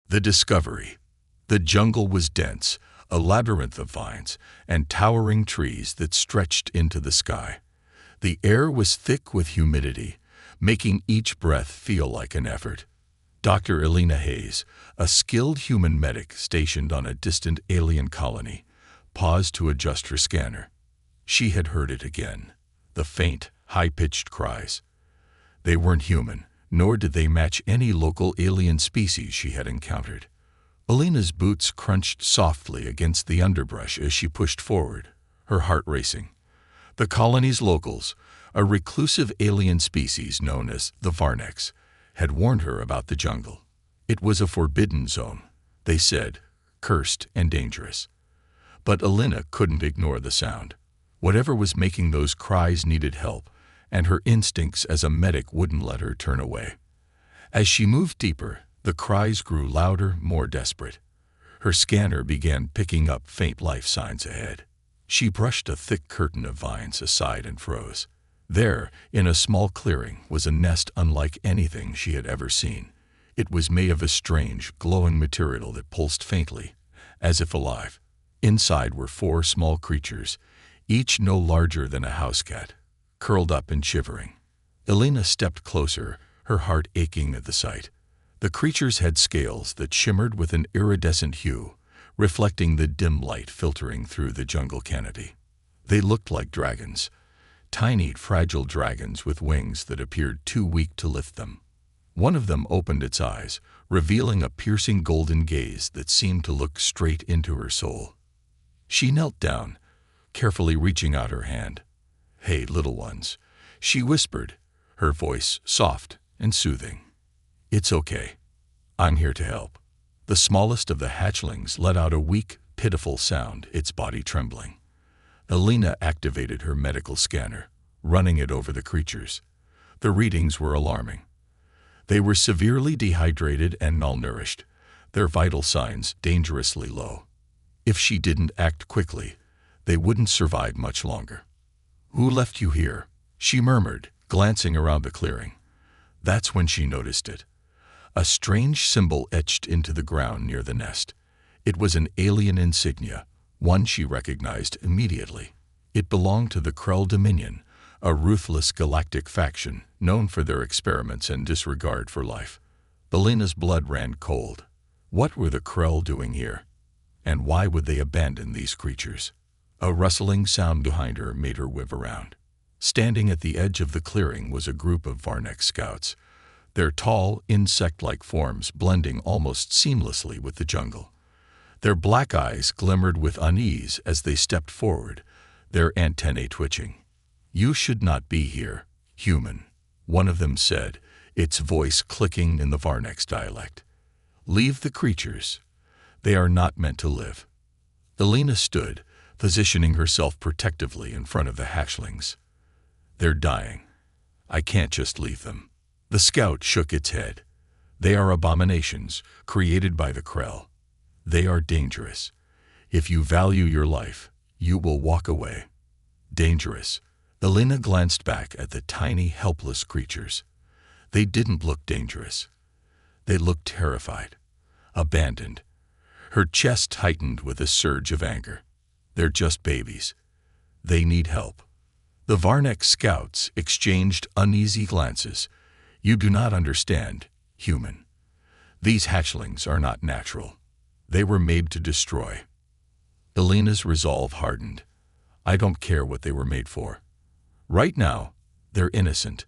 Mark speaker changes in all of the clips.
Speaker 1: The discovery. The jungle was dense, a labyrinth of vines and towering trees that stretched into the sky. The air was thick with humidity, making each breath feel like an effort. Dr. Elena Hayes, a skilled human medic stationed on a distant alien colony, paused to adjust her scanner. She had heard it again. The faint, high-pitched cries. They weren't human, nor did they match any local alien species she had encountered. Elena's boots crunched softly against the underbrush as she pushed forward, her heart racing. The colony's locals, a reclusive alien species known as the Varneks, had warned her about the jungle. It was a forbidden zone, they said, cursed and dangerous. But Elena couldn't ignore the sound. Whatever was making those cries needed help, and her instincts as a medic wouldn't let her turn away. As she moved deeper, the cries grew louder, more desperate. Her scanner began picking up faint life signs ahead. She brushed a thick curtain of vines aside and froze. There, in a small clearing, was a nest unlike anything she had ever seen. It was made of a strange, glowing material that pulsed faintly, as if alive. Inside were 4 small creatures, each no larger than a house cat, curled up and shivering. Elena stepped closer, her heart aching at the sight. The creatures had scales that shimmered with an iridescent hue, reflecting the dim light filtering through the jungle canopy. They looked like dragons, tiny, fragile dragons with wings that appeared too weak to lift them. One of them opened its eyes, revealing a piercing golden gaze that seemed to look straight into her soul. She knelt down, carefully reaching out her hand. "Hey, little ones," she whispered, her voice soft and soothing. "It's okay. I'm here to help." The smallest of the hatchlings let out a weak, pitiful sound, its body trembling. Elena activated her medical scanner, running it over the creatures. The readings were alarming. They were severely dehydrated and malnourished, their vital signs dangerously low. If she didn't act quickly, they wouldn't survive much longer. "Who left you here?" she murmured, glancing around the clearing. That's when she noticed it. A strange symbol etched into the ground near the nest. It was an alien insignia, one she recognized immediately. It belonged to the Krell Dominion, a ruthless galactic faction known for their experiments and disregard for life. Elena's blood ran cold. What were the Krell doing here? And why would they abandon these creatures? A rustling sound behind her made her whip around. Standing at the edge of the clearing was a group of Varnek scouts, their tall, insect-like forms blending almost seamlessly with the jungle. Their black eyes glimmered with unease as they stepped forward, their antennae twitching. "You should not be here, human," one of them said, its voice clicking in the Varnek's dialect. "Leave the creatures. They are not meant to live." Elena stood, positioning herself protectively in front of the hatchlings. "They're dying. I can't just leave them." The scout shook its head. "They are abominations, created by the Krell. They are dangerous. If you value your life, you will walk away." Dangerous. Elena glanced back at the tiny, helpless creatures. They didn't look dangerous. They looked terrified, abandoned. Her chest tightened with a surge of anger. "They're just babies. They need help." The Varnek scouts exchanged uneasy glances. "You do not understand, human. These hatchlings are not natural. They were made to destroy." Elena's resolve hardened. "I don't care what they were made for. Right now, they're innocent,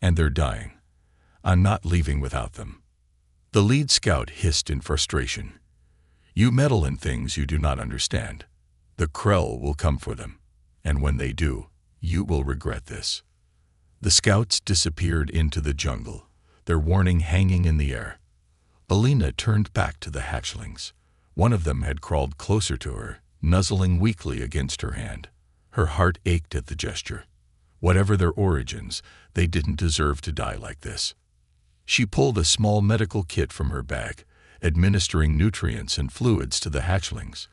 Speaker 1: and they're dying. I'm not leaving without them." The lead scout hissed in frustration. "You meddle in things you do not understand. The Krell will come for them, and when they do, you will regret this." The scouts disappeared into the jungle, their warning hanging in the air. Elena turned back to the hatchlings. One of them had crawled closer to her, nuzzling weakly against her hand. Her heart ached at the gesture. Whatever their origins, they didn't deserve to die like this. She pulled a small medical kit from her bag, administering nutrients and fluids to the hatchlings.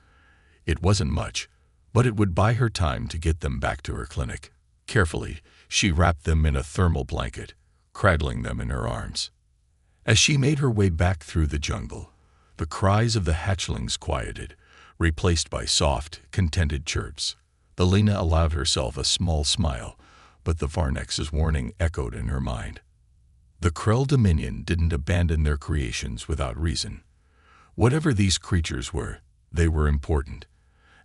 Speaker 1: It wasn't much, but it would buy her time to get them back to her clinic. Carefully, she wrapped them in a thermal blanket, cradling them in her arms. As she made her way back through the jungle, The cries of the hatchlings quieted, replaced by soft, contented chirps. Alina allowed herself a small smile, but the Varnex's warning echoed in her mind. The Krell Dominion didn't abandon their creations without reason. Whatever these creatures were, they were important,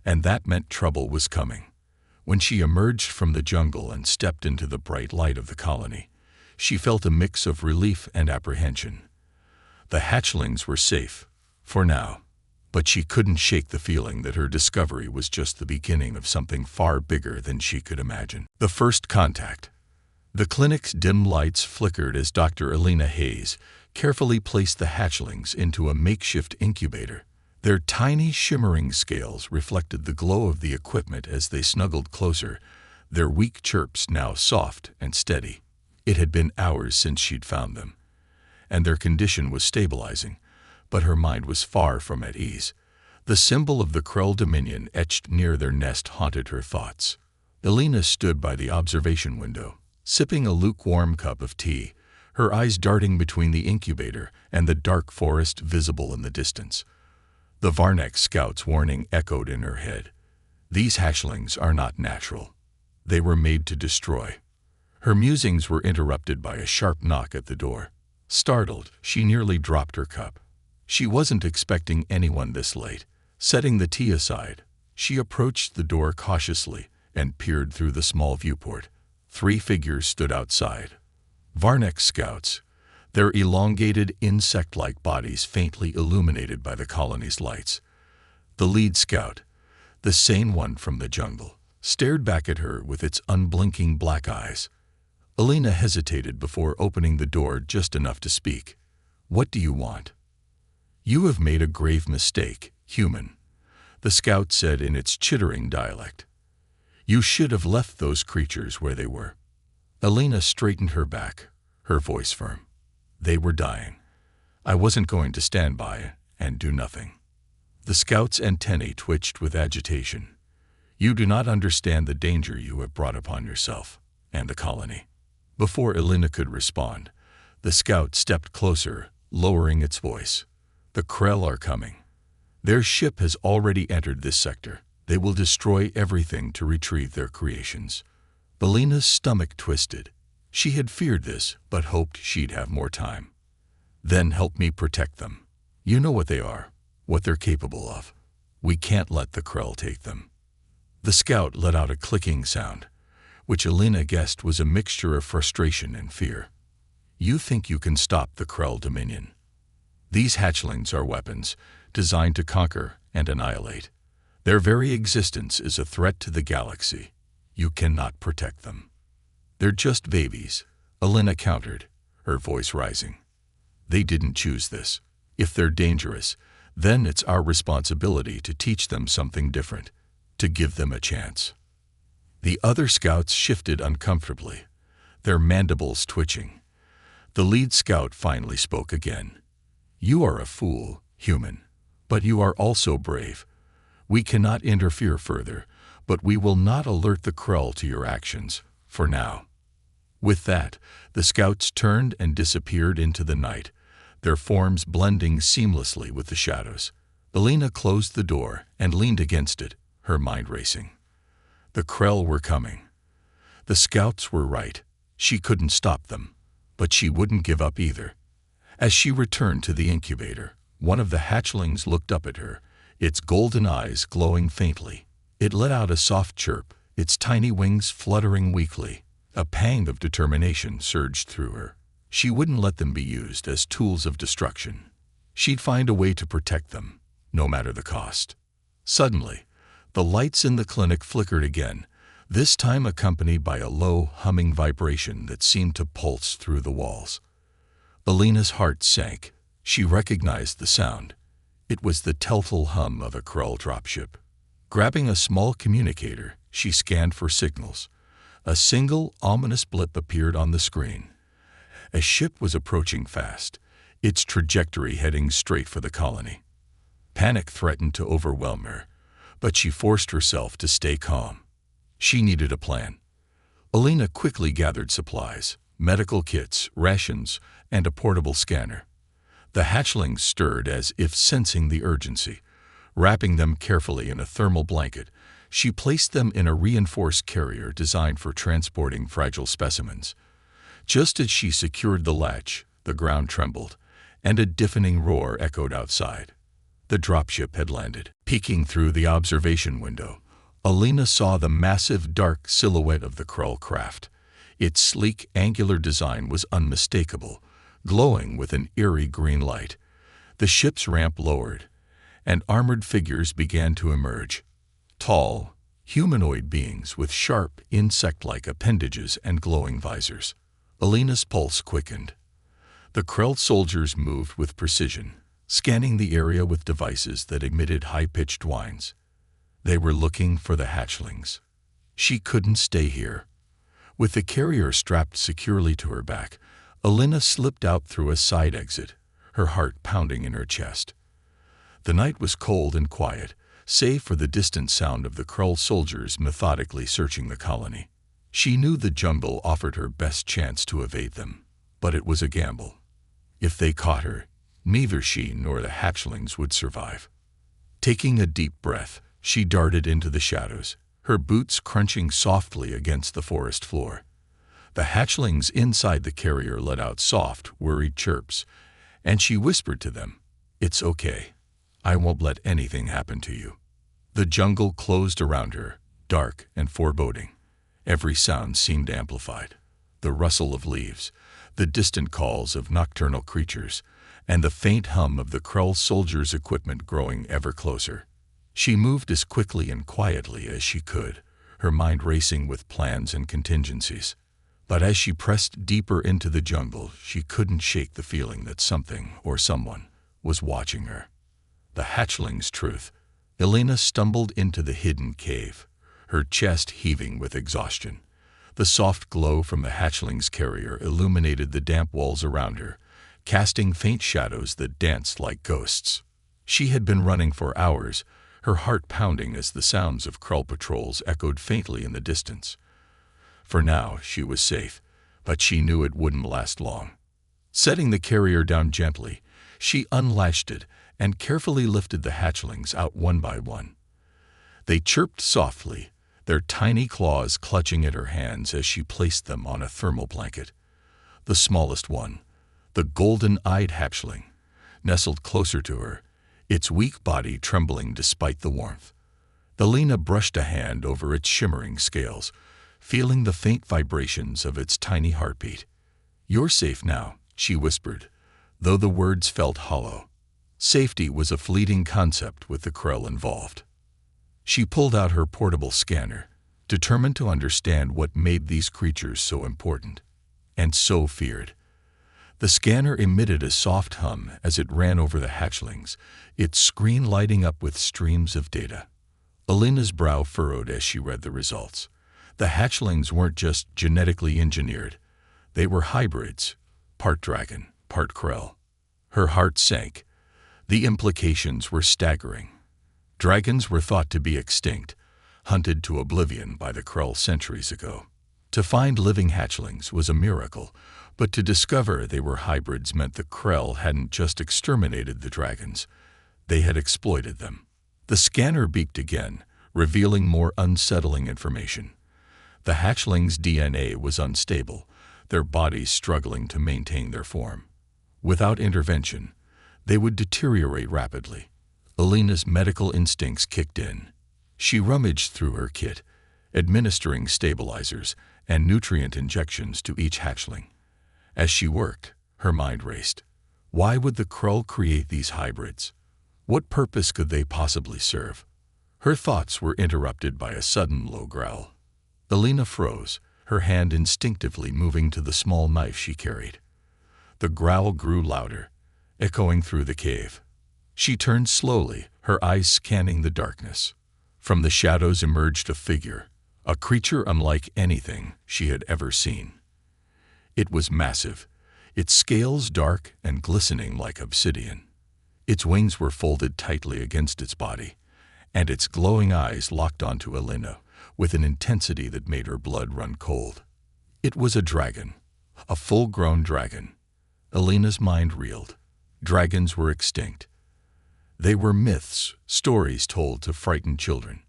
Speaker 1: and that meant trouble was coming. When she emerged from the jungle and stepped into the bright light of the colony, she felt a mix of relief and apprehension. The hatchlings were safe, for now, but she couldn't shake the feeling that her discovery was just the beginning of something far bigger than she could imagine. The first contact. The clinic's dim lights flickered as Dr. Alina Hayes carefully placed the hatchlings into a makeshift incubator. Their tiny, shimmering scales reflected the glow of the equipment as they snuggled closer, their weak chirps now soft and steady. It had been hours since she'd found them, and their condition was stabilizing, but her mind was far from at ease. The symbol of the Krell Dominion etched near their nest haunted her thoughts. Alina stood by the observation window, sipping a lukewarm cup of tea, her eyes darting between the incubator and the dark forest visible in the distance. The Varnex scout's warning echoed in her head. These hatchlings are not natural. They were made to destroy. Her musings were interrupted by a sharp knock at the door. Startled, she nearly dropped her cup. She wasn't expecting anyone this late. Setting the tea aside, she approached the door cautiously and peered through the small viewport. 3 figures stood outside. Varnex scouts, their elongated, insect-like bodies faintly illuminated by the colony's lights. The lead scout, the sane one from the jungle, stared back at her with its unblinking black eyes. Alina hesitated before opening the door just enough to speak. "What do you want?" "You have made a grave mistake, human," the scout said in its chittering dialect. "You should have left those creatures where they were." Alina straightened her back, her voice firm. "They were dying. I wasn't going to stand by and do nothing." The scout's antennae twitched with agitation. "You do not understand the danger you have brought upon yourself and the colony." Before Alina could respond, the scout stepped closer, lowering its voice. "The Krell are coming. Their ship has already entered this sector. They will destroy everything to retrieve their creations." Alina's stomach twisted. She had feared this, but hoped she'd have more time. "Then help me protect them. You know what they are, what they're capable of. We can't let the Krell take them." The scout let out a clicking sound, which Alina guessed was a mixture of frustration and fear. "You think you can stop the Krell Dominion? These hatchlings are weapons designed to conquer and annihilate. Their very existence is a threat to the galaxy. You cannot protect them." "They're just babies," Alina countered, her voice rising. "They didn't choose this. If they're dangerous, then it's our responsibility to teach them something different, to give them a chance." The other scouts shifted uncomfortably, their mandibles twitching. The lead scout finally spoke again. "You are a fool, human, but you are also brave. We cannot interfere further, but we will not alert the Krell to your actions, for now." With that, the scouts turned and disappeared into the night, their forms blending seamlessly with the shadows. Alina closed the door and leaned against it, her mind racing. The Krell were coming. The scouts were right. She couldn't stop them, but she wouldn't give up either. As she returned to the incubator, one of the hatchlings looked up at her, its golden eyes glowing faintly. It let out a soft chirp, its tiny wings fluttering weakly. A pang of determination surged through her. She wouldn't let them be used as tools of destruction. She'd find a way to protect them, no matter the cost. Suddenly, the lights in the clinic flickered again, this time accompanied by a low, humming vibration that seemed to pulse through the walls. Alina's heart sank. She recognized the sound. It was the telltale hum of a Krell dropship. Grabbing a small communicator, she scanned for signals. A single, ominous blip appeared on the screen. A ship was approaching fast, its trajectory heading straight for the colony. Panic threatened to overwhelm her, but she forced herself to stay calm. She needed a plan. Alina quickly gathered supplies, medical kits, rations, and a portable scanner. The hatchlings stirred as if sensing the urgency. Wrapping them carefully in a thermal blanket, she placed them in a reinforced carrier designed for transporting fragile specimens. Just as she secured the latch, the ground trembled, and a deafening roar echoed outside. The dropship had landed. Peeking through the observation window, Alina saw the massive, dark silhouette of the Krull craft. Its sleek, angular design was unmistakable, glowing with an eerie green light. The ship's ramp lowered, and armored figures began to emerge. Tall, humanoid beings with sharp, insect-like appendages and glowing visors. Alina's pulse quickened. The Krull soldiers moved with precision, scanning the area with devices that emitted high-pitched whines. They were looking for the hatchlings. She couldn't stay here. With the carrier strapped securely to her back, Alina slipped out through a side exit, her heart pounding in her chest. The night was cold and quiet, save for the distant sound of the Krull soldiers methodically searching the colony. She knew the jungle offered her best chance to evade them, but it was a gamble. If they caught her, neither she nor the hatchlings would survive. Taking a deep breath, she darted into the shadows, her boots crunching softly against the forest floor. The hatchlings inside the carrier let out soft, worried chirps, and she whispered to them, "It's okay. I won't let anything happen to you." The jungle closed around her, dark and foreboding. Every sound seemed amplified. The rustle of leaves, the distant calls of nocturnal creatures, and the faint hum of the Krull soldiers' equipment growing ever closer. She moved as quickly and quietly as she could, her mind racing with plans and contingencies. But as she pressed deeper into the jungle, she couldn't shake the feeling that something or someone was watching her. The hatchling's truth. Alina stumbled into the hidden cave, her chest heaving with exhaustion. The soft glow from the hatchling's carrier illuminated the damp walls around her, casting faint shadows that danced like ghosts. She had been running for hours, her heart pounding as the sounds of Krull patrols echoed faintly in the distance. For now, she was safe, but she knew it wouldn't last long. Setting the carrier down gently, she unlatched it and carefully lifted the hatchlings out one by one. They chirped softly, their tiny claws clutching at her hands as she placed them on a thermal blanket. The smallest one, the golden-eyed hatchling, nestled closer to her, its weak body trembling despite the warmth. Alina brushed a hand over its shimmering scales, feeling the faint vibrations of its tiny heartbeat. "You're safe now," she whispered, though the words felt hollow. Safety was a fleeting concept with the Krull involved. She pulled out her portable scanner, determined to understand what made these creatures so important and so feared. The scanner emitted a soft hum as it ran over the hatchlings, its screen lighting up with streams of data. Alina's brow furrowed as she read the results. The hatchlings weren't just genetically engineered. They were hybrids, part dragon, part Krull. Her heart sank. The implications were staggering. Dragons were thought to be extinct, hunted to oblivion by the Krull centuries ago. To find living hatchlings was a miracle, but to discover they were hybrids meant the Krull hadn't just exterminated the dragons, they had exploited them. The scanner beeped again, revealing more unsettling information. The hatchlings' DNA was unstable, their bodies struggling to maintain their form. Without intervention, they would deteriorate rapidly. Alina's medical instincts kicked in. She rummaged through her kit, administering stabilizers and nutrient injections to each hatchling. As she worked, her mind raced. Why would the Krull create these hybrids? What purpose could they possibly serve? Her thoughts were interrupted by a sudden low growl. Alina froze, her hand instinctively moving to the small knife she carried. The growl grew louder, echoing through the cave. She turned slowly, her eyes scanning the darkness. From the shadows emerged a figure, a creature unlike anything she had ever seen. It was massive, its scales dark and glistening like obsidian. Its wings were folded tightly against its body, and its glowing eyes locked onto Alina with an intensity that made her blood run cold. It was a dragon, a full-grown dragon. Alina's mind reeled. Dragons were extinct. They were myths, stories told to frighten children.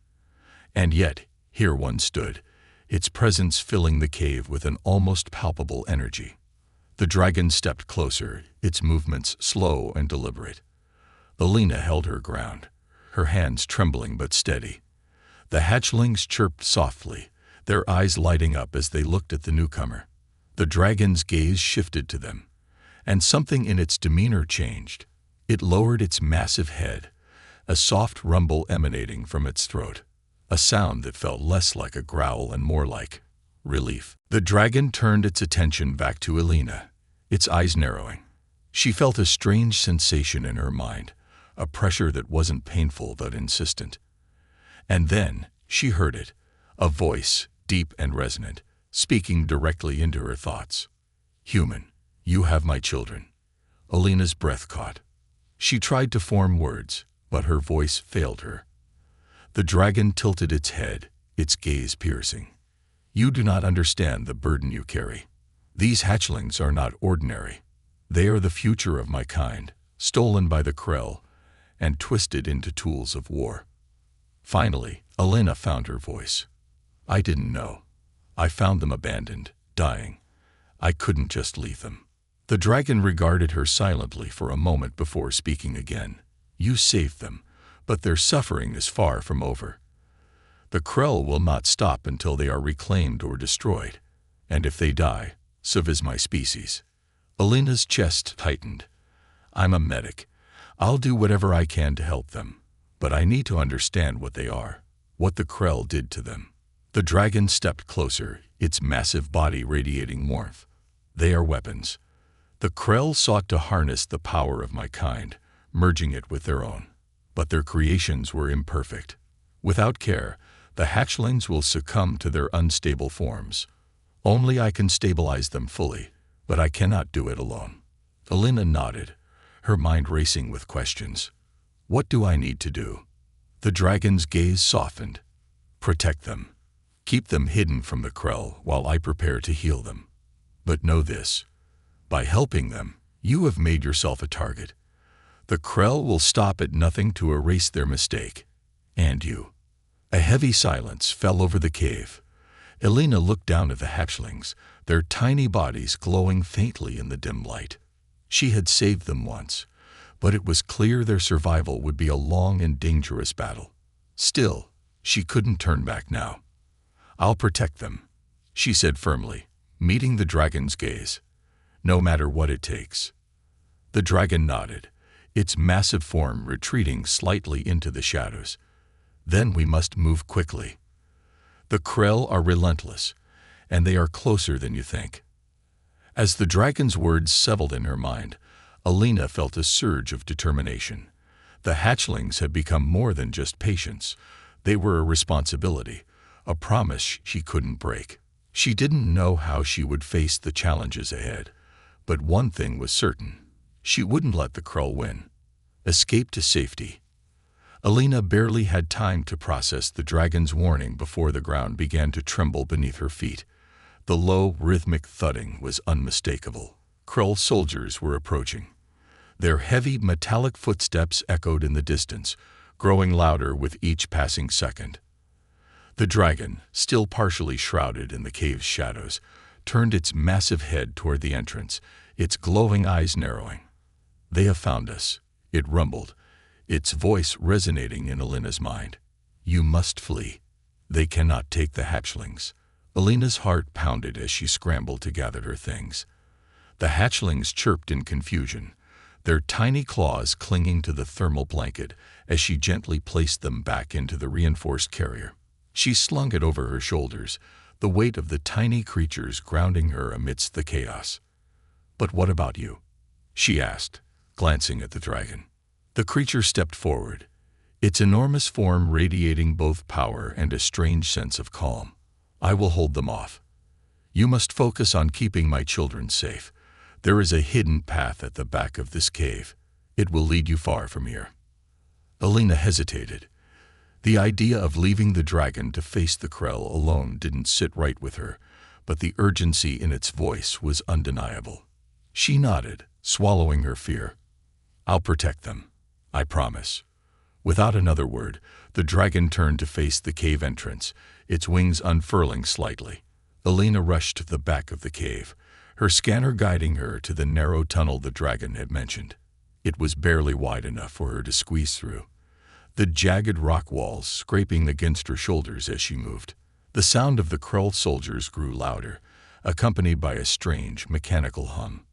Speaker 1: And yet, here one stood, its presence filling the cave with an almost palpable energy. The dragon stepped closer, its movements slow and deliberate. Alina held her ground, her hands trembling but steady. The hatchlings chirped softly, their eyes lighting up as they looked at the newcomer. The dragon's gaze shifted to them, and something in its demeanor changed. It lowered its massive head, a soft rumble emanating from its throat, a sound that felt less like a growl and more like relief. The dragon turned its attention back to Alina, its eyes narrowing. She felt a strange sensation in her mind, a pressure that wasn't painful but insistent. And then she heard it, a voice, deep and resonant, speaking directly into her thoughts. "Human, you have my children." Alina's breath caught. She tried to form words, but her voice failed her. The dragon tilted its head, its gaze piercing. "You do not understand the burden you carry. These hatchlings are not ordinary. They are the future of my kind, stolen by the Krell and twisted into tools of war." Finally, Alina found her voice. "I didn't know. I found them abandoned, dying. I couldn't just leave them." The dragon regarded her silently for a moment before speaking again. "You saved them, but their suffering is far from over. The Krell will not stop until they are reclaimed or destroyed. And if they die, so is my species." Alina's chest tightened. "I'm a medic. I'll do whatever I can to help them. But I need to understand what they are, what the Krell did to them." The dragon stepped closer, its massive body radiating warmth. "They are weapons. The Krell sought to harness the power of my kind, merging it with their own. But their creations were imperfect. Without care, the hatchlings will succumb to their unstable forms. Only I can stabilize them fully, but I cannot do it alone." Alina nodded, her mind racing with questions. "What do I need to do?" The dragon's gaze softened. "Protect them. Keep them hidden from the Krell while I prepare to heal them. But know this. By helping them, you have made yourself a target. The Krell will stop at nothing to erase their mistake. And you." A heavy silence fell over the cave. Alina looked down at the hatchlings, their tiny bodies glowing faintly in the dim light. She had saved them once, but it was clear their survival would be a long and dangerous battle. Still, she couldn't turn back now. "I'll protect them," she said firmly, meeting the dragon's gaze. "No matter what it takes." The dragon nodded, its massive form retreating slightly into the shadows. "Then we must move quickly. The Krell are relentless, and they are closer than you think." As the dragon's words settled in her mind, Alina felt a surge of determination. The hatchlings had become more than just patients. They were a responsibility, a promise she couldn't break. She didn't know how she would face the challenges ahead, but one thing was certain. She wouldn't let the Krell win. Escape to safety. Alina barely had time to process the dragon's warning before the ground began to tremble beneath her feet. The low, rhythmic thudding was unmistakable. Krell soldiers were approaching. Their heavy, metallic footsteps echoed in the distance, growing louder with each passing second. The dragon, still partially shrouded in the cave's shadows, turned its massive head toward the entrance, its glowing eyes narrowing. "They have found us," it rumbled, its voice resonating in Alina's mind. "You must flee. They cannot take the hatchlings." Alina's heart pounded as she scrambled to gather her things. The hatchlings chirped in confusion, their tiny claws clinging to the thermal blanket as she gently placed them back into the reinforced carrier. She slung it over her shoulders, the weight of the tiny creatures grounding her amidst the chaos. "But what about you?" she asked, glancing at the dragon. The creature stepped forward, its enormous form radiating both power and a strange sense of calm. "I will hold them off. You must focus on keeping my children safe. There is a hidden path at the back of this cave. It will lead you far from here." Alina hesitated. The idea of leaving the dragon to face the Krell alone didn't sit right with her, but the urgency in its voice was undeniable. She nodded, swallowing her fear. I'll protect them. I promise." Without another word, the dragon turned to face the cave entrance, its wings unfurling slightly. Alina rushed to the back of the cave, her scanner guiding her to the narrow tunnel the dragon had mentioned. It was barely wide enough for her to squeeze through, the jagged rock walls scraping against her shoulders as she moved. The sound of the Krell soldiers grew louder, accompanied by a strange, mechanical hum.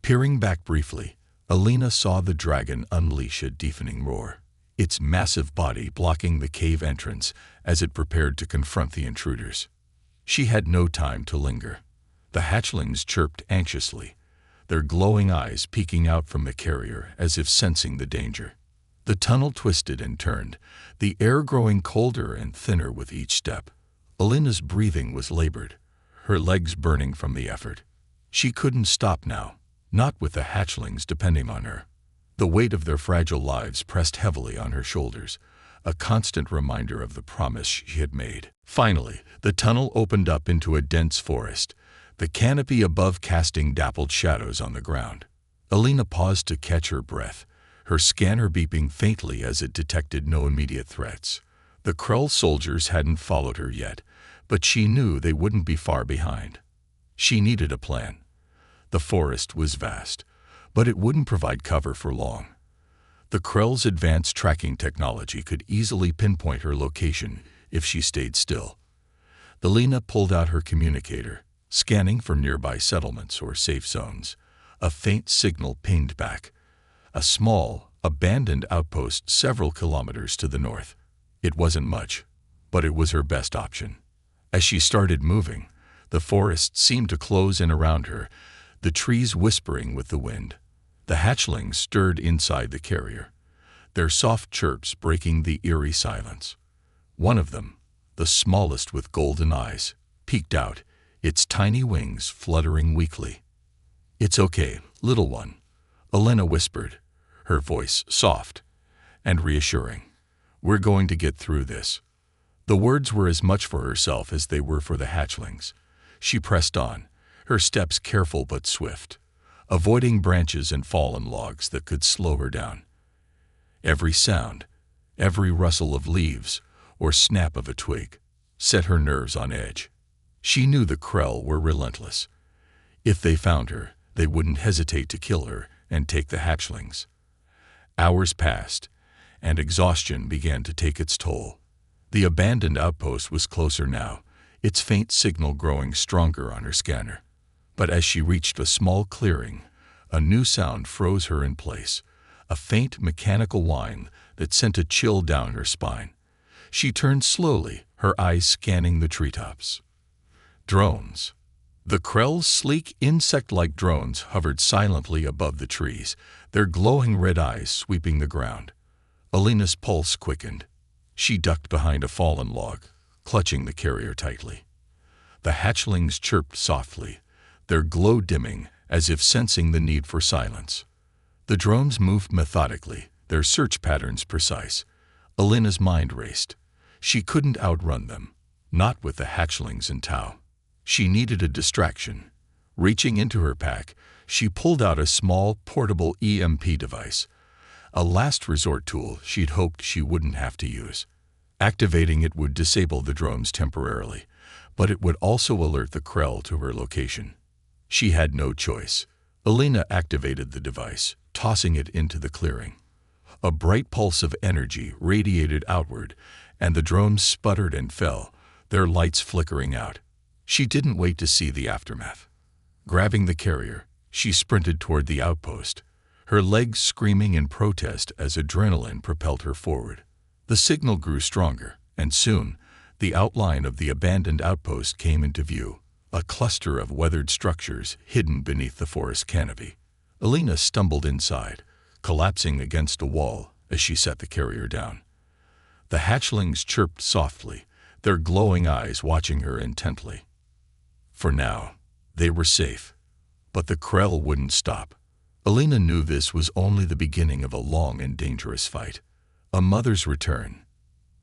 Speaker 1: Peering back briefly, Alina saw the dragon unleash a deafening roar, its massive body blocking the cave entrance as it prepared to confront the intruders. She had no time to linger. The hatchlings chirped anxiously, their glowing eyes peeking out from the carrier as if sensing the danger. The tunnel twisted and turned, the air growing colder and thinner with each step. Alina's breathing was labored, her legs burning from the effort. She couldn't stop now, not with the hatchlings depending on her. The weight of their fragile lives pressed heavily on her shoulders, a constant reminder of the promise she had made. Finally, the tunnel opened up into a dense forest, the canopy above casting dappled shadows on the ground. Alina paused to catch her breath, her scanner beeping faintly as it detected no immediate threats. The Krell soldiers hadn't followed her yet, but she knew they wouldn't be far behind. She needed a plan. The forest was vast, but it wouldn't provide cover for long. The Krell's advanced tracking technology could easily pinpoint her location if she stayed still. Alina pulled out her communicator, scanning for nearby settlements or safe zones. A faint signal pinged back, a small, abandoned outpost several kilometers to the north. It wasn't much, but it was her best option. As she started moving, the forest seemed to close in around her, the trees whispering with the wind. The hatchlings stirred inside the carrier, their soft chirps breaking the eerie silence. One of them, the smallest with golden eyes, peeked out, its tiny wings fluttering weakly. "It's okay, little one," Alina whispered, her voice soft and reassuring. "We're going to get through this." The words were as much for herself as they were for the hatchlings. She pressed on, her steps careful but swift, avoiding branches and fallen logs that could slow her down. Every sound, every rustle of leaves or snap of a twig, set her nerves on edge. She knew the Krell were relentless. If they found her, they wouldn't hesitate to kill her and take the hatchlings. Hours passed, and exhaustion began to take its toll. The abandoned outpost was closer now, its faint signal growing stronger on her scanner. But as she reached a small clearing, a new sound froze her in place, a faint mechanical whine that sent a chill down her spine. She turned slowly, her eyes scanning the treetops. Drones. The Krell's sleek insect-like drones hovered silently above the trees, their glowing red eyes sweeping the ground. Alina's pulse quickened. She ducked behind a fallen log, clutching the carrier tightly. The hatchlings chirped softly, their glow dimming as if sensing the need for silence. The drones moved methodically, their search patterns precise. Alina's mind raced. She couldn't outrun them, not with the hatchlings in tow. She needed a distraction. Reaching into her pack, she pulled out a small, portable EMP device, a last resort tool she'd hoped she wouldn't have to use. Activating it would disable the drones temporarily, but it would also alert the Krell to her location. She had no choice. Alina activated the device, tossing it into the clearing. A bright pulse of energy radiated outward, and the drones sputtered and fell, their lights flickering out. She didn't wait to see the aftermath. Grabbing the carrier, she sprinted toward the outpost, her legs screaming in protest as adrenaline propelled her forward. The signal grew stronger, and soon, the outline of the abandoned outpost came into view, a cluster of weathered structures hidden beneath the forest canopy. Alina stumbled inside, collapsing against a wall as she set the carrier down. The hatchlings chirped softly, their glowing eyes watching her intently. For now, they were safe, but the Krell wouldn't stop. Alina knew this was only the beginning of a long and dangerous fight. A mother's return.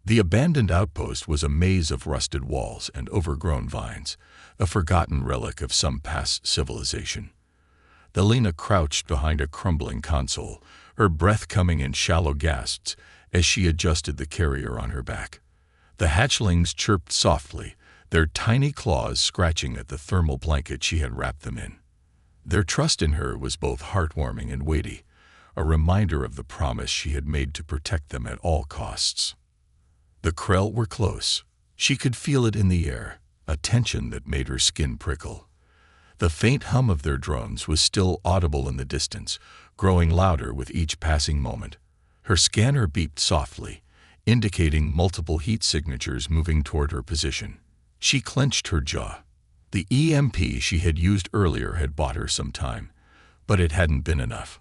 Speaker 1: The abandoned outpost was a maze of rusted walls and overgrown vines, a forgotten relic of some past civilization. Alina crouched behind a crumbling console, her breath coming in shallow gasps as she adjusted the carrier on her back. The hatchlings chirped softly, their tiny claws scratching at the thermal blanket she had wrapped them in. Their trust in her was both heartwarming and weighty, a reminder of the promise she had made to protect them at all costs. The Krell were close. She could feel it in the air, a tension that made her skin prickle. The faint hum of their drones was still audible in the distance, growing louder with each passing moment. Her scanner beeped softly, indicating multiple heat signatures moving toward her position. She clenched her jaw. The EMP she had used earlier had bought her some time, but it hadn't been enough.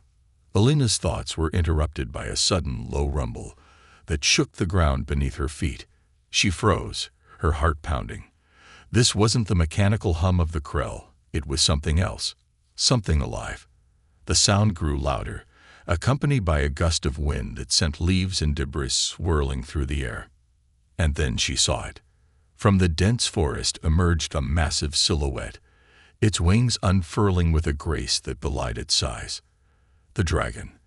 Speaker 1: Alina's thoughts were interrupted by a sudden low rumble that shook the ground beneath her feet. She froze, her heart pounding. This wasn't the mechanical hum of the Krell. It was something else, something alive. The sound grew louder, accompanied by a gust of wind that sent leaves and debris swirling through the air. And then she saw it. From the dense forest emerged a massive silhouette, its wings unfurling with a grace that belied its size. The dragon,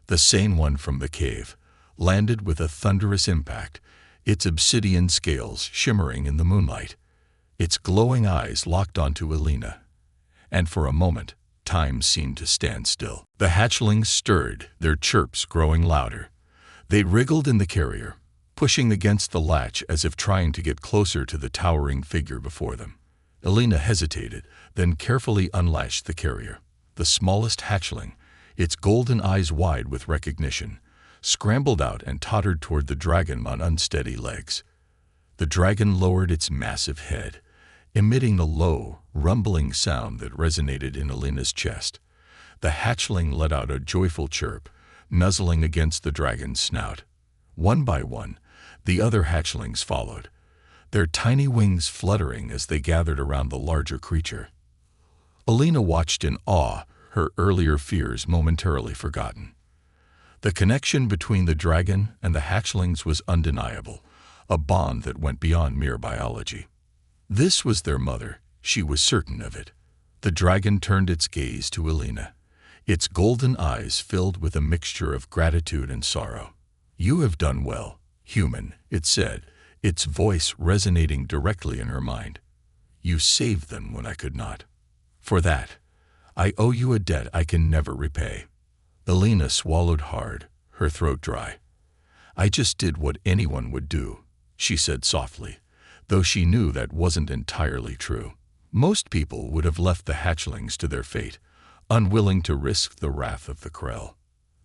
Speaker 1: the sane one from the cave, landed with a thunderous impact, its obsidian scales shimmering in the moonlight. Its glowing eyes locked onto Alina, and for a moment, time seemed to stand still. The hatchlings stirred, their chirps growing louder. They wriggled in the carrier, pushing against the latch as if trying to get closer to the towering figure before them. Alina hesitated, then carefully unlatched the carrier. The smallest hatchling, its golden eyes wide with recognition, scrambled out and tottered toward the dragon on unsteady legs. The dragon lowered its massive head, emitting a low, rumbling sound that resonated in Alina's chest. The hatchling let out a joyful chirp, nuzzling against the dragon's snout. One by one, the other hatchlings followed, their tiny wings fluttering as they gathered around the larger creature. Alina watched in awe, her earlier fears momentarily forgotten. The connection between the dragon and the hatchlings was undeniable, a bond that went beyond mere biology. This was their mother, she was certain of it. The dragon turned its gaze to Alina, its golden eyes filled with a mixture of gratitude and sorrow. "You have done well, human," it said, its voice resonating directly in her mind. "You saved them when I could not. For that, I owe you a debt I can never repay." Alina swallowed hard, her throat dry. "I just did what anyone would do," she said softly, though she knew that wasn't entirely true. Most people would have left the hatchlings to their fate, unwilling to risk the wrath of the Krell.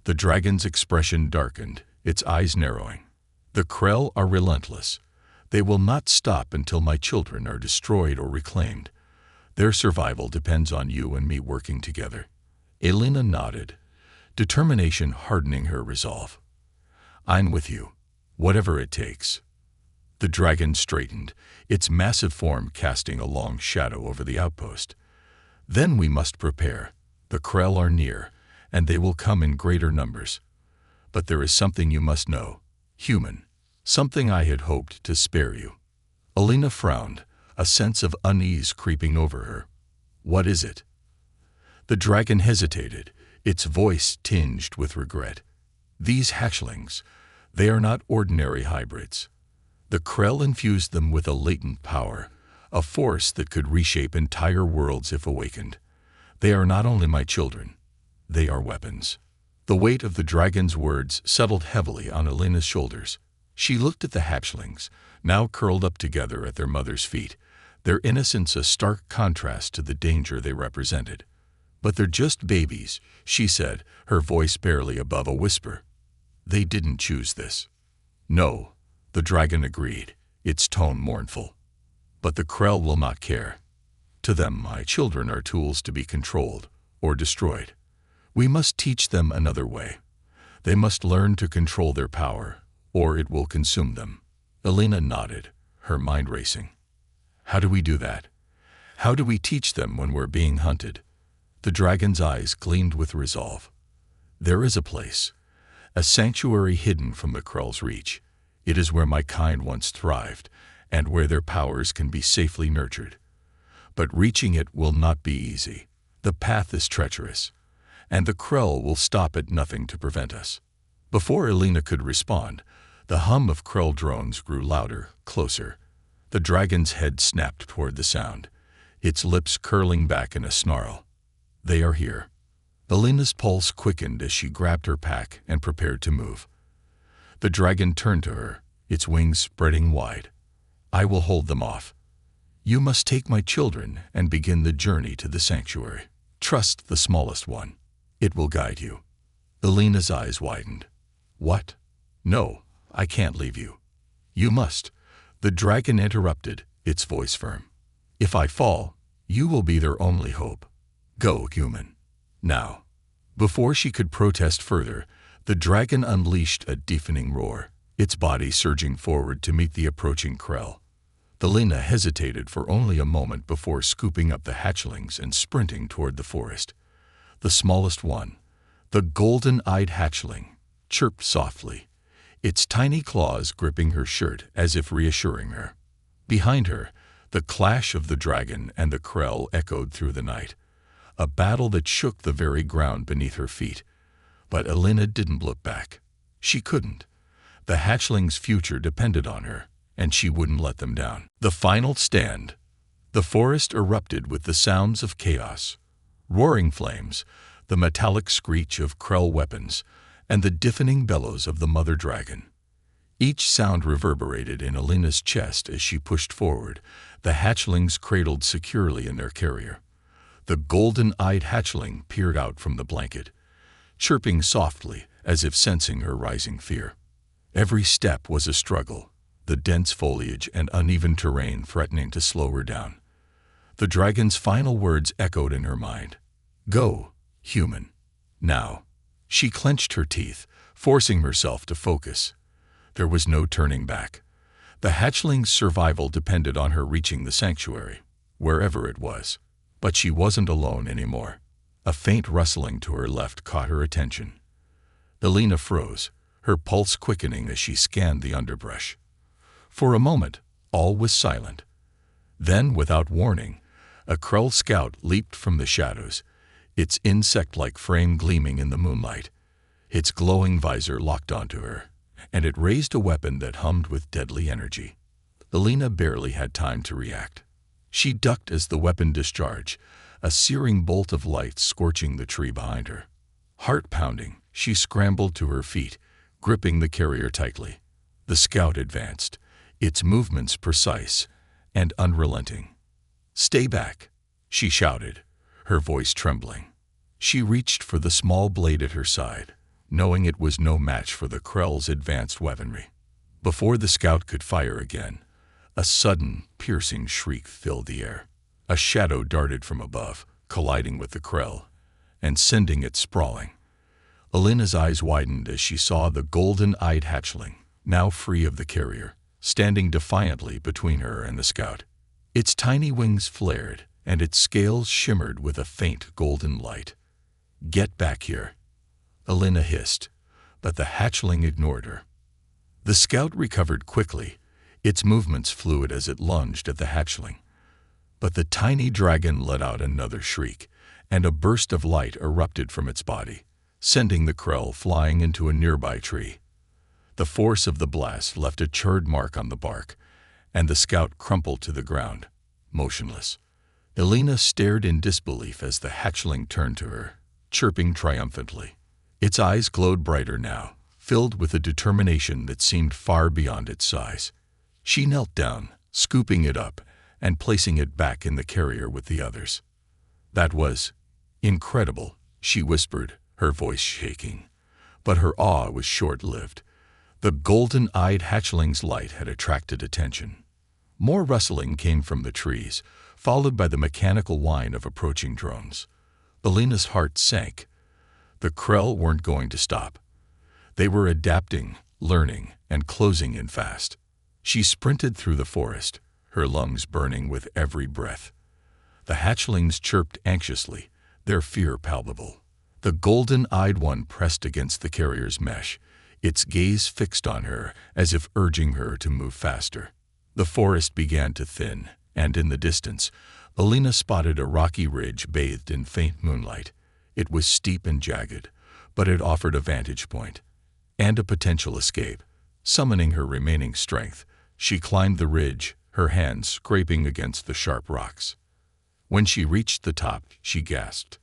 Speaker 1: The dragon's expression darkened, its eyes narrowing. "The Krell are relentless. They will not stop until my children are destroyed or reclaimed. Their survival depends on you and me working together." Alina nodded, determination hardening her resolve. "I'm with you, whatever it takes." The dragon straightened, its massive form casting a long shadow over the outpost. "Then we must prepare. The Krell are near, and they will come in greater numbers. But there is something you must know, human, something I had hoped to spare you." Alina frowned, a sense of unease creeping over her. "What is it?" The dragon hesitated, its voice tinged with regret. "These hatchlings, they are not ordinary hybrids. The Krell infused them with a latent power, a force that could reshape entire worlds if awakened. They are not only my children, they are weapons." The weight of the dragon's words settled heavily on Alina's shoulders. She looked at the hatchlings, now curled up together at their mother's feet, their innocence a stark contrast to the danger they represented. "But they're just babies," she said, her voice barely above a whisper. "They didn't choose this." "No," the dragon agreed, its tone mournful. "But the Krell will not care. To them, my children are tools to be controlled or destroyed. We must teach them another way. They must learn to control their power, or it will consume them." Alina nodded, her mind racing. "How do we do that? How do we teach them when we're being hunted?" The dragon's eyes gleamed with resolve. "There is a place, a sanctuary hidden from the Krell's reach. It is where my kind once thrived, and where their powers can be safely nurtured. But reaching it will not be easy. The path is treacherous, and the Krell will stop at nothing to prevent us." Before Elena could respond, the hum of Krell drones grew louder, closer. The dragon's head snapped toward the sound, its lips curling back in a snarl. "They are here." Elena's pulse quickened as she grabbed her pack and prepared to move. The dragon turned to her, its wings spreading wide. "I will hold them off. You must take my children and begin the journey to the sanctuary. Trust the smallest one. It will guide you." Elena's eyes widened. "What? No, I can't leave you." "You must." The dragon interrupted, its voice firm. "If I fall, you will be their only hope. Go, human. Now." Before she could protest further, the dragon unleashed a deafening roar, its body surging forward to meet the approaching Krell. Elena hesitated for only a moment before scooping up the hatchlings and sprinting toward the forest. The smallest one, the golden-eyed hatchling, chirped softly, its tiny claws gripping her shirt as if reassuring her. Behind her, the clash of the dragon and the Krell echoed through the night, a battle that shook the very ground beneath her feet. But Elena didn't look back. She couldn't. The hatchling's future depended on her, and she wouldn't let them down. The final stand. The forest erupted with the sounds of chaos. Roaring flames, the metallic screech of Krell weapons, and the deafening bellows of the mother dragon. Each sound reverberated in Elena's chest as she pushed forward, the hatchlings cradled securely in their carrier. The golden-eyed hatchling peered out from the blanket, chirping softly as if sensing her rising fear. Every step was a struggle, the dense foliage and uneven terrain threatening to slow her down. The dragon's final words echoed in her mind. "Go, human. Now." She clenched her teeth, forcing herself to focus. There was no turning back. The hatchling's survival depended on her reaching the sanctuary, wherever it was. But she wasn't alone anymore. A faint rustling to her left caught her attention. Elena froze, her pulse quickening as she scanned the underbrush. For a moment, all was silent. Then, without warning, a Krell scout leaped from the shadows, its insect-like frame gleaming in the moonlight. Its glowing visor locked onto her, and it raised a weapon that hummed with deadly energy. Elena barely had time to react. She ducked as the weapon discharged, a searing bolt of light scorching the tree behind her. Heart pounding, she scrambled to her feet, gripping the carrier tightly. The scout advanced, its movements precise and unrelenting. "Stay back," she shouted, her voice trembling. She reached for the small blade at her side, knowing it was no match for the Krell's advanced weaponry. Before the scout could fire again, a sudden, piercing shriek filled the air. A shadow darted from above, colliding with the Krell, and sending it sprawling. Elena's eyes widened as she saw the golden-eyed hatchling, now free of the carrier, standing defiantly between her and the scout. Its tiny wings flared, and its scales shimmered with a faint golden light. "Get back here," Elena hissed, but the hatchling ignored her. The scout recovered quickly, its movements fluid as it lunged at the hatchling. But the tiny dragon let out another shriek, and a burst of light erupted from its body, sending the Krell flying into a nearby tree. The force of the blast left a charred mark on the bark, and the scout crumpled to the ground, motionless. Elena stared in disbelief as the hatchling turned to her, chirping triumphantly. Its eyes glowed brighter now, filled with a determination that seemed far beyond its size. She knelt down, scooping it up and placing it back in the carrier with the others. "That was incredible," she whispered, her voice shaking. But her awe was short-lived. The golden-eyed hatchling's light had attracted attention. More rustling came from the trees, followed by the mechanical whine of approaching drones. Elena's heart sank. The Krell weren't going to stop. They were adapting, learning, and closing in fast. She sprinted through the forest, her lungs burning with every breath. The hatchlings chirped anxiously, their fear palpable. The golden-eyed one pressed against the carrier's mesh, its gaze fixed on her as if urging her to move faster. The forest began to thin, and in the distance, Elena spotted a rocky ridge bathed in faint moonlight, It was steep and jagged, but it offered a vantage point and a potential escape. Summoning her remaining strength, she climbed the ridge, her hands scraping against the sharp rocks. When she reached the top, she gasped.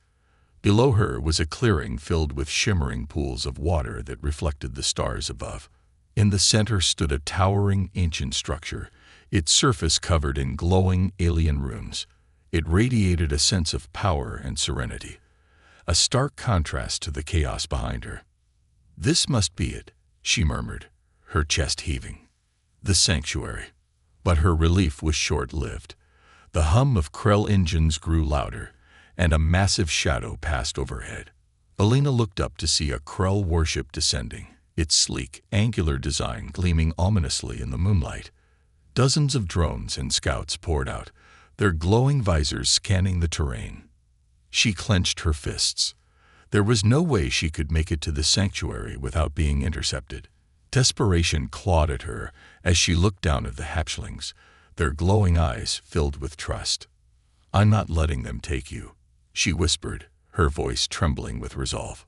Speaker 1: Below her was a clearing filled with shimmering pools of water that reflected the stars above. In the center stood a towering, ancient structure, its surface covered in glowing alien runes. It radiated a sense of power and serenity, a stark contrast to the chaos behind her. "This must be it," she murmured, her chest heaving. The sanctuary. But her relief was short-lived. The hum of Krell engines grew louder, and a massive shadow passed overhead. Alina looked up to see a Krell warship descending, its sleek, angular design gleaming ominously in the moonlight. Dozens of drones and scouts poured out, their glowing visors scanning the terrain. She clenched her fists. There was no way she could make it to the sanctuary without being intercepted. Desperation clawed at her as she looked down at the hatchlings, their glowing eyes filled with trust. "I'm not letting them take you," she whispered, her voice trembling with resolve.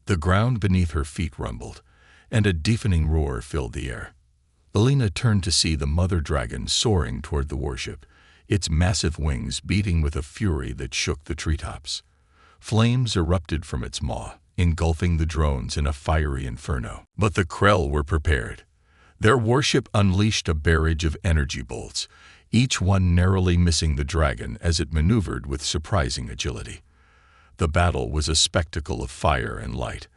Speaker 1: The ground beneath her feet rumbled, and a deafening roar filled the air. Alina turned to see the mother dragon soaring toward the warship, its massive wings beating with a fury that shook the treetops. Flames erupted from its maw, engulfing the drones in a fiery inferno. But the Krell were prepared. Their warship unleashed a barrage of energy bolts, each one narrowly missing the dragon as it maneuvered with surprising agility. The battle was a spectacle of fire and light,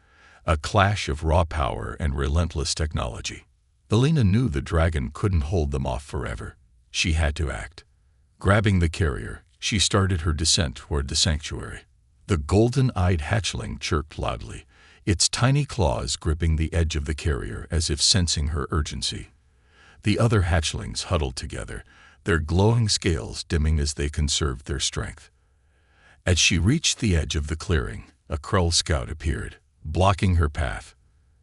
Speaker 1: a clash of raw power and relentless technology. Alina knew the dragon couldn't hold them off forever. She had to act. Grabbing the carrier, she started her descent toward the sanctuary. The golden-eyed hatchling chirped loudly, its tiny claws gripping the edge of the carrier as if sensing her urgency. The other hatchlings huddled together, their glowing scales dimming as they conserved their strength. As she reached the edge of the clearing, a Krell scout appeared, blocking her path.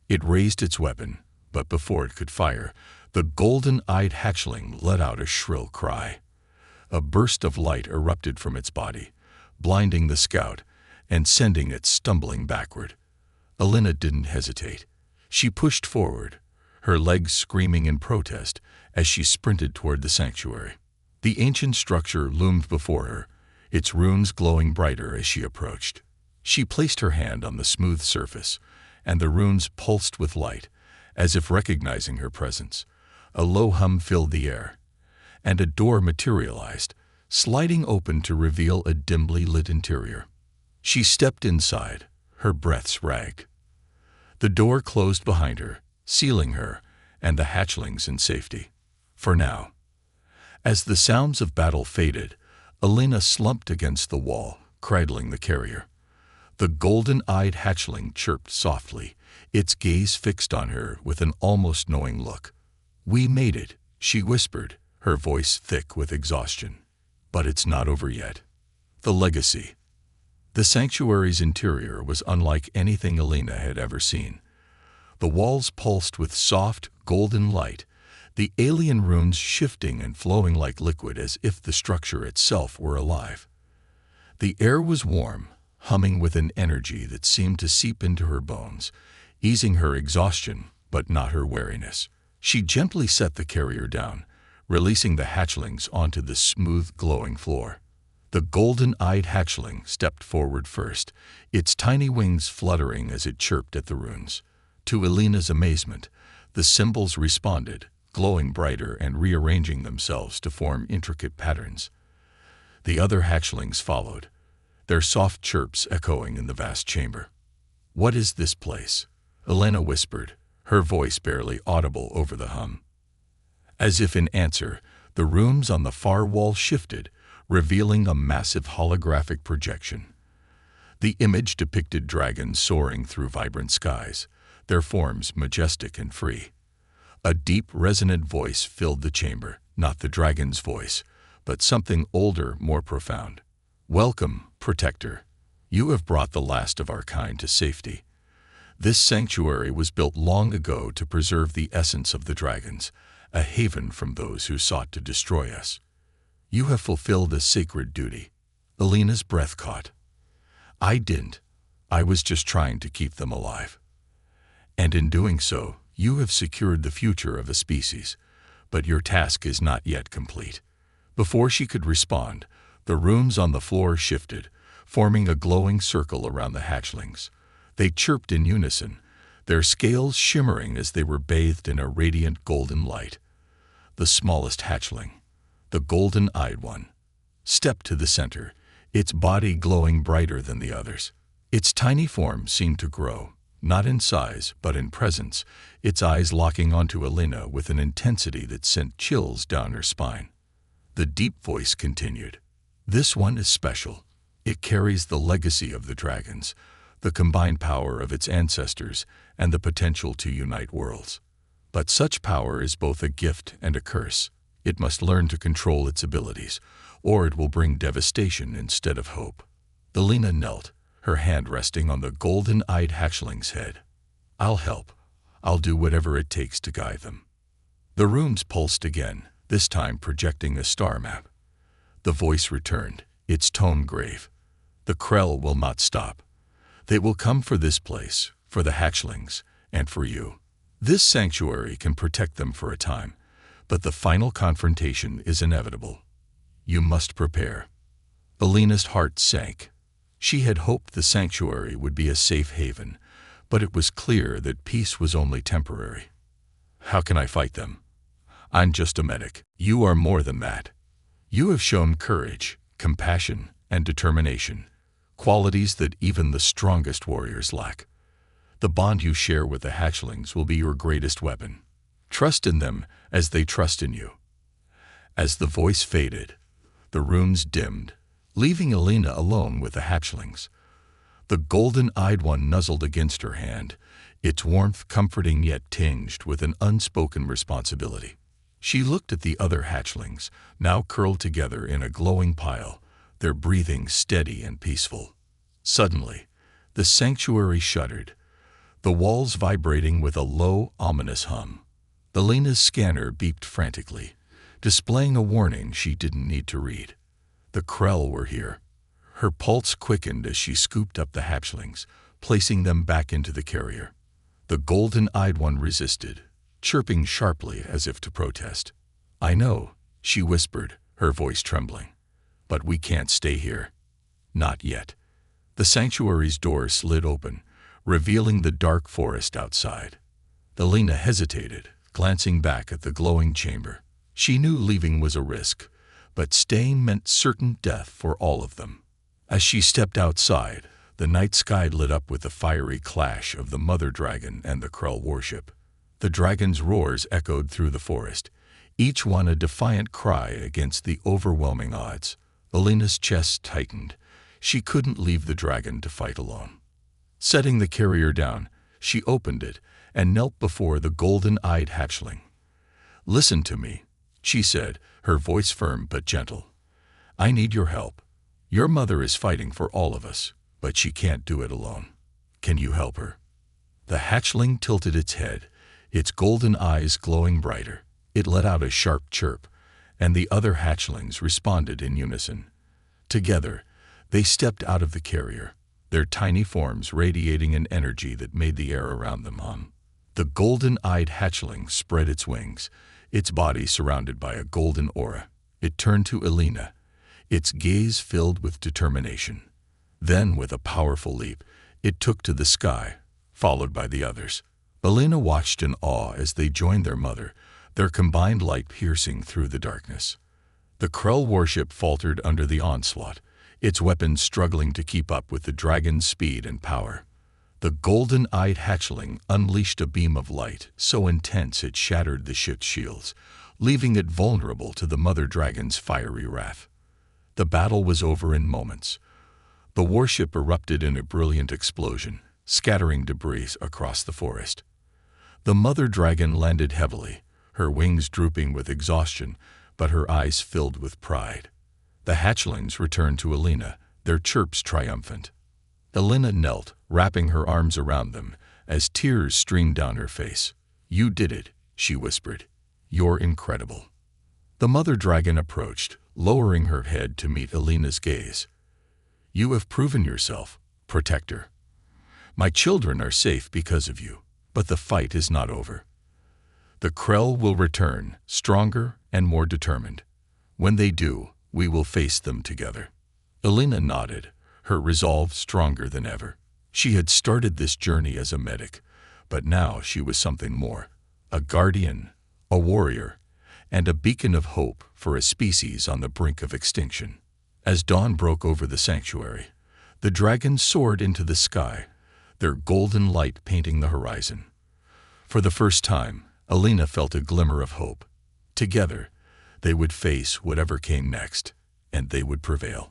Speaker 1: It raised its weapon, but before it could fire, the golden-eyed hatchling let out a shrill cry. A burst of light erupted from its body, blinding the scout and sending it stumbling backward. Alina didn't hesitate. She pushed forward, her legs screaming in protest as she sprinted toward the sanctuary. The ancient structure loomed before her, its runes glowing brighter as she approached. She placed her hand on the smooth surface, and the runes pulsed with light, as if recognizing her presence. A low hum filled the air, and a door materialized, sliding open to reveal a dimly lit interior. She stepped inside, her breaths ragged. The door closed behind her, sealing her and the hatchlings in safety. For now. As the sounds of battle faded, Alina slumped against the wall, cradling the carrier. The golden-eyed hatchling chirped softly, its gaze fixed on her with an almost knowing look. "We made it," she whispered, her voice thick with exhaustion. "But it's not over yet." The legacy. The sanctuary's interior was unlike anything Alina had ever seen. The walls pulsed with soft, golden light, the alien runes shifting and flowing like liquid as if the structure itself were alive. The air was warm, humming with an energy that seemed to seep into her bones, easing her exhaustion, but not her weariness. She gently set the carrier down, releasing the hatchlings onto the smooth, glowing floor. The golden-eyed hatchling stepped forward first, its tiny wings fluttering as it chirped at the runes. To Alina's amazement, the symbols responded, glowing brighter and rearranging themselves to form intricate patterns. The other hatchlings followed, their soft chirps echoing in the vast chamber. "What is this place?" Alina whispered, her voice barely audible over the hum. As if in answer, the rooms on the far wall shifted, revealing a massive holographic projection. The image depicted dragons soaring through vibrant skies, their forms majestic and free. A deep, resonant voice filled the chamber, not the dragon's voice, but something older, more profound. "Welcome, Protector. You have brought the last of our kind to safety. This sanctuary was built long ago to preserve the essence of the dragons, a haven from those who sought to destroy us. You have fulfilled a sacred duty." Alina's breath caught. "I didn't. I was just trying to keep them alive. And in doing so, you have secured the future of a species. But your task is not yet complete." Before she could respond, the runes on the floor shifted, forming a glowing circle around the hatchlings. They chirped in unison, their scales shimmering as they were bathed in a radiant golden light. The smallest hatchling, the golden-eyed one, stepped to the center, its body glowing brighter than the others. Its tiny form seemed to grow, not in size, but in presence, its eyes locking onto Elena with an intensity that sent chills down her spine. The deep voice continued, "This one is special. It carries the legacy of the dragons, the combined power of its ancestors, and the potential to unite worlds. But such power is both a gift and a curse. It must learn to control its abilities, or it will bring devastation instead of hope." Elena knelt, her hand resting on the golden-eyed hatchling's head. "I'll help. I'll do whatever it takes to guide them." The runes pulsed again, this time projecting a star map. The voice returned, its tone grave. "The Krell will not stop. They will come for this place, for the hatchlings, and for you. This sanctuary can protect them for a time, but the final confrontation is inevitable. You must prepare." Elena's heart sank. She had hoped the sanctuary would be a safe haven, but it was clear that peace was only temporary. "How can I fight them? I'm just a medic. You are more than that. You have shown courage, compassion, and determination, qualities that even the strongest warriors lack. The bond you share with the hatchlings will be your greatest weapon. Trust in them as they trust in you." As the voice faded, the runes dimmed, leaving Elena alone with the hatchlings. The golden-eyed one nuzzled against her hand, its warmth comforting yet tinged with an unspoken responsibility. She looked at the other hatchlings, now curled together in a glowing pile, their breathing steady and peaceful. Suddenly, the sanctuary shuddered, the walls vibrating with a low, ominous hum. Elena's scanner beeped frantically, displaying a warning she didn't need to read. The Krell were here. Her pulse quickened as she scooped up the hatchlings, placing them back into the carrier. The golden-eyed one resisted, chirping sharply as if to protest. "I know," she whispered, her voice trembling. "But we can't stay here. Not yet." The sanctuary's door slid open, revealing the dark forest outside. Elena hesitated, glancing back at the glowing chamber. She knew leaving was a risk, but staying meant certain death for all of them. As she stepped outside, the night sky lit up with the fiery clash of the mother dragon and the Krell warship. The dragon's roars echoed through the forest, each one a defiant cry against the overwhelming odds. Elena's chest tightened. She couldn't leave the dragon to fight alone. Setting the carrier down, she opened it and knelt before the golden-eyed hatchling. "Listen to me," she said, her voice firm but gentle. "I need your help. Your mother is fighting for all of us, but she can't do it alone. Can you help her?" The hatchling tilted its head, its golden eyes glowing brighter. It let out a sharp chirp, and the other hatchlings responded in unison. Together, they stepped out of the carrier, their tiny forms radiating an energy that made the air around them hum. The golden-eyed hatchling spread its wings, its body surrounded by a golden aura. It turned to Elena, its gaze filled with determination. Then, with a powerful leap, it took to the sky, followed by the others. Elena watched in awe as they joined their mother, their combined light piercing through the darkness. The Krell warship faltered under the onslaught, its weapons struggling to keep up with the dragon's speed and power. The golden-eyed hatchling unleashed a beam of light so intense it shattered the ship's shields, leaving it vulnerable to the mother dragon's fiery wrath. The battle was over in moments. The warship erupted in a brilliant explosion, scattering debris across the forest. The mother dragon landed heavily, her wings drooping with exhaustion, but her eyes filled with pride. The hatchlings returned to Elena, their chirps triumphant. Elena knelt, wrapping her arms around them, as tears streamed down her face. "You did it," she whispered. "You're incredible." The mother dragon approached, lowering her head to meet Elena's gaze. "You have proven yourself, protector. My children are safe because of you, but the fight is not over. The Krell will return, stronger and more determined. When they do, we will face them together." Elena nodded, her resolve stronger than ever. She had started this journey as a medic, but now she was something more: a guardian, a warrior, and a beacon of hope for a species on the brink of extinction. As dawn broke over the sanctuary, the dragons soared into the sky, their golden light painting the horizon. For the first time, Elena felt a glimmer of hope. Together, they would face whatever came next, and they would prevail.